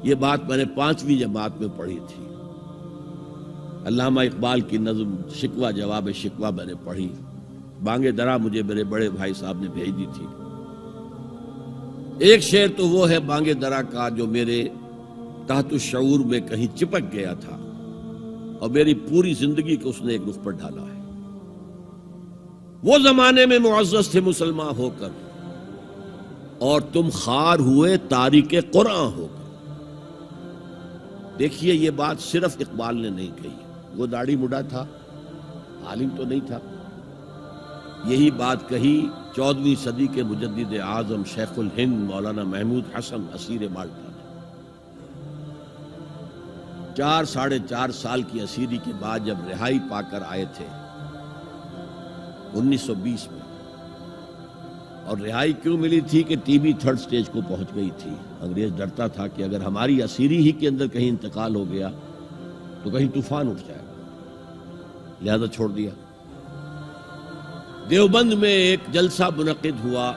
یہ بات میں نے 5ویں جماعت میں پڑھی تھی. علامہ اقبال کی نظم شکوہ جواب شکوہ میں نے پڑھی. بانگ درا مجھے میرے بڑے بھائی صاحب نے بھیج دی تھی. ایک شعر تو وہ ہے بانگ درا کا جو میرے تحت الشعور میں کہیں چپک گیا تھا اور میری پوری زندگی کو اس نے ایک رخ پر ڈالا ہے. وہ زمانے میں معزز تھے مسلمان ہو کر اور تم خوار ہوئے تاریک قرآن ہو کر. دیکھیے یہ بات صرف اقبال نے نہیں کہی. وہ داڑھی مڈا تھا، عالم تو نہیں تھا. یہی بات کہی 14ویں صدی کے مجدد اعظم شیخ الہند مولانا محمود حسن اسیر مالٹا نے. 4 سال کی اسیری کے بعد جب رہائی پا کر آئے تھے 1920 میں، اور رہائی کیوں ملی تھی کہ ٹی بی 3rd سٹیج کو پہنچ گئی تھی. انگریز ڈرتا تھا کہ اگر ہماری اسیری ہی کے اندر کہیں انتقال ہو گیا تو کہیں طوفان اٹھ جائے گا، لہذا چھوڑ دیا. دیوبند میں ایک جلسہ منعقد ہوا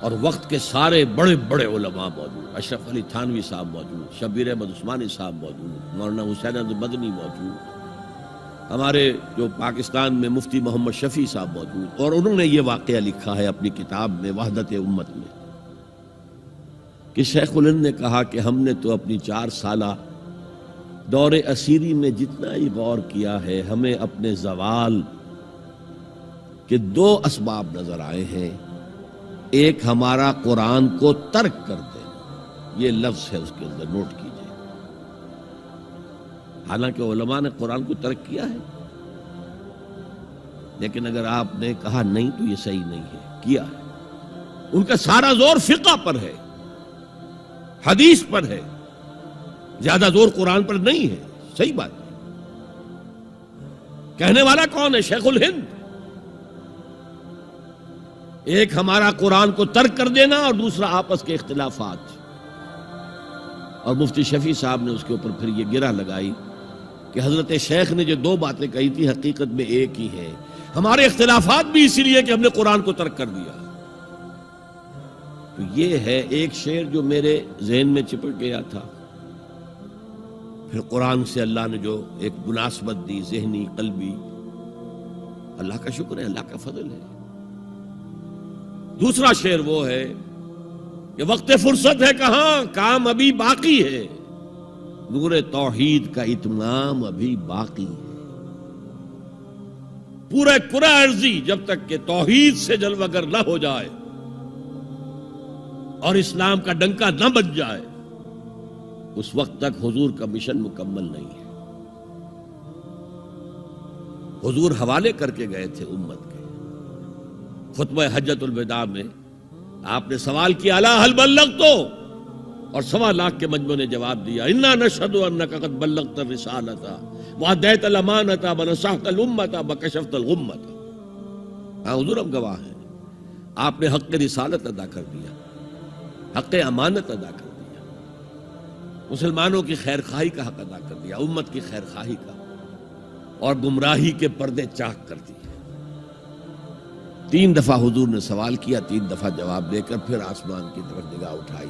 اور وقت کے سارے بڑے بڑے علماء موجود. اشرف علی تھانوی صاحب موجود، شبیر احمد عثمانی صاحب موجود، مولانا حسین احمد مدنی موجود، ہمارے جو پاکستان میں مفتی محمد شفیع صاحب موجود. اور انہوں نے یہ واقعہ لکھا ہے اپنی کتاب میں وحدت امت میں کہ شیخ الہند نے کہا کہ ہم نے تو اپنی 4 سالہ دور اسیری میں جتنا ہی غور کیا ہے، ہمیں اپنے زوال کے 2 اسباب نظر آئے ہیں. ایک ہمارا قرآن کو ترک کر دینا، یہ لفظ ہے اس کے اندر، نوٹ کیجئے. حالانکہ علماء نے قرآن کو ترک کیا ہے، لیکن اگر آپ نے کہا نہیں تو یہ صحیح نہیں ہے، کیا ہے. ان کا سارا زور فقہ پر ہے، حدیث پر ہے، زیادہ زور قرآن پر نہیں ہے. صحیح بات ہے. کہنے والا کون ہے؟ شیخ الہند. ایک ہمارا قرآن کو ترک کر دینا اور دوسرا آپس کے اختلافات. اور مفتی شفیع صاحب نے اس کے اوپر پھر یہ گرہ لگائی کہ حضرت شیخ نے جو 2 باتیں کہی تھی حقیقت میں ایک ہی ہے. ہمارے اختلافات بھی اسی لیے کہ ہم نے قرآن کو ترک کر دیا. تو یہ ہے ایک شعر جو میرے ذہن میں چپک گیا تھا. پھر قرآن سے اللہ نے جو ایک مناسبت دی ذہنی قلبی، اللہ کا شکر ہے، اللہ کا فضل ہے. دوسرا شعر وہ ہے کہ وقت فرصت ہے کہاں، کام ابھی باقی ہے، نور توحید کا اتمام ابھی باقی ہے. پورے کرہ ارضی جب تک کہ توحید سے جلوگر نہ ہو جائے اور اسلام کا ڈنکا نہ بج جائے، اس وقت تک حضور کا مشن مکمل نہیں ہے. حضور حوالے کر کے گئے تھے امت کے. خطبہ حجۃ الوداع میں آپ نے سوال کیا الا هل بلغت، اور 1.25 لاکھ کے مجمع نے جواب دیا انا نشهد انك قد بلغت الرسالة واديت الامانة ونصحت الامة وكشفت الغمة. ہاں حضور ہم گواہ ہیں، آپ نے حق رسالت ادا کر دیا، حق امانت ادا کر دیا، مسلمانوں کی خیر خواہی کا حق ادا کر دیا، امت کی خیر خواہی کا، اور گمراہی کے پردے چاک کر دیے. 3 دفعہ حضور نے سوال کیا، 3 دفعہ جواب دے کر پھر آسمان کی طرف نگاہ اٹھائی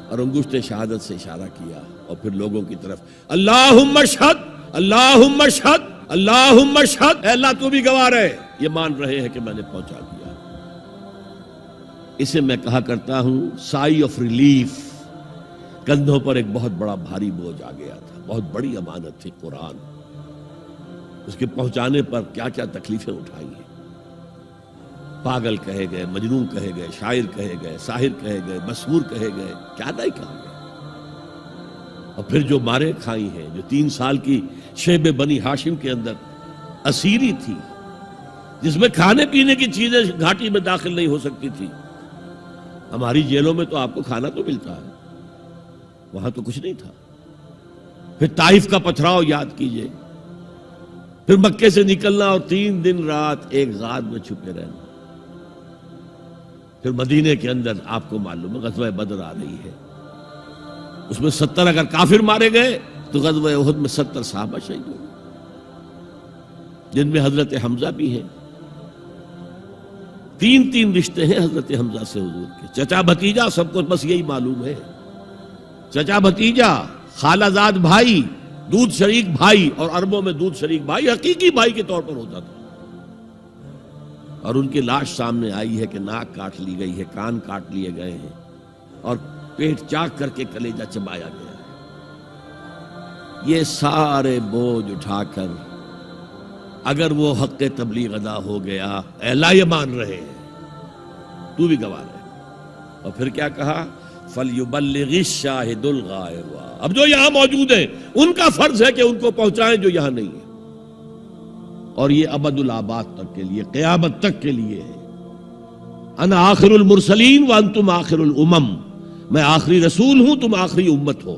اور انگشت شہادت سے اشارہ کیا اور پھر لوگوں کی طرف اللہم اشہد اللہم اشہد اللہم اشہد، اے اللہ تو بھی گواہ رہے، یہ مان رہے ہیں کہ میں نے پہنچا دیا. اسے میں کہا کرتا ہوں سائی آف ریلیف. کندھوں پر ایک بہت بڑا بھاری بوجھ آ گیا تھا، بہت بڑی امانت تھی قرآن. اس کے پہنچانے پر کیا کیا تکلیفیں اٹھائی ہیں. پاگل کہے گئے، مجنون کہے گئے، شاعر کہے گئے، ساحر کہے گئے، مسحور کہے گئے، کیا نہیں کہا گیا. اور پھر جو مارے کھائی ہیں، جو 3 سال کی شیب بنی ہاشم کے اندر اسیری تھی، جس میں کھانے پینے کی چیزیں گھاٹی میں داخل نہیں ہو سکتی تھی. ہماری جیلوں میں تو آپ کو کھانا تو ملتا ہے، وہاں تو کچھ نہیں تھا. پھر طائف کا پتھراؤ یاد کیجئے، پھر مکے سے نکلنا اور 3 دن رات ایک غار میں چھپے رہنا. پھر مدینے کے اندر آپ کو معلوم ہے غزوہ بدر آ رہی ہے، اس میں 70 اگر کافر مارے گئے تو غزوہ احد میں 70 صحابہ شہید ہوئے، جن میں حضرت حمزہ بھی ہیں. 3 رشتے ہیں حضرت حمزہ سے حضور کے، چچا بھتیجا، سب کو بس یہی معلوم ہے. چچا بھتیجا، خالہ زاد بھائی، دودھ شریک بھائی، اور عربوں میں دودھ شریک بھائی حقیقی بھائی کے طور پر ہوتا تھا. اور ان کی لاش سامنے آئی ہے کہ ناک کاٹ لی گئی ہے، کان کاٹ لیے گئے ہیں، اور پیٹ چاک کر کے کلیجہ چبایا گیا ہے. یہ سارے بوجھ اٹھا کر اگر وہ حق تبلیغ ادا ہو گیا، اے اللہ یہ مان رہے ہیں، تو بھی گواہ رہے. اور پھر کیا کہا؟ فَلْيُبَلِّغِ الشَّاهِدُ الْغَائِبَ. اب جو یہاں موجود ہیں ان کا فرض ہے کہ ان کو پہنچائیں جو یہاں نہیں ہے. اور یہ ابد الآباد تک کے لیے، قیامت تک کے لیے ہے. انا آخر المرسلین وانتم آخر الامم. میں آخری رسول ہوں، تم آخری امت ہو.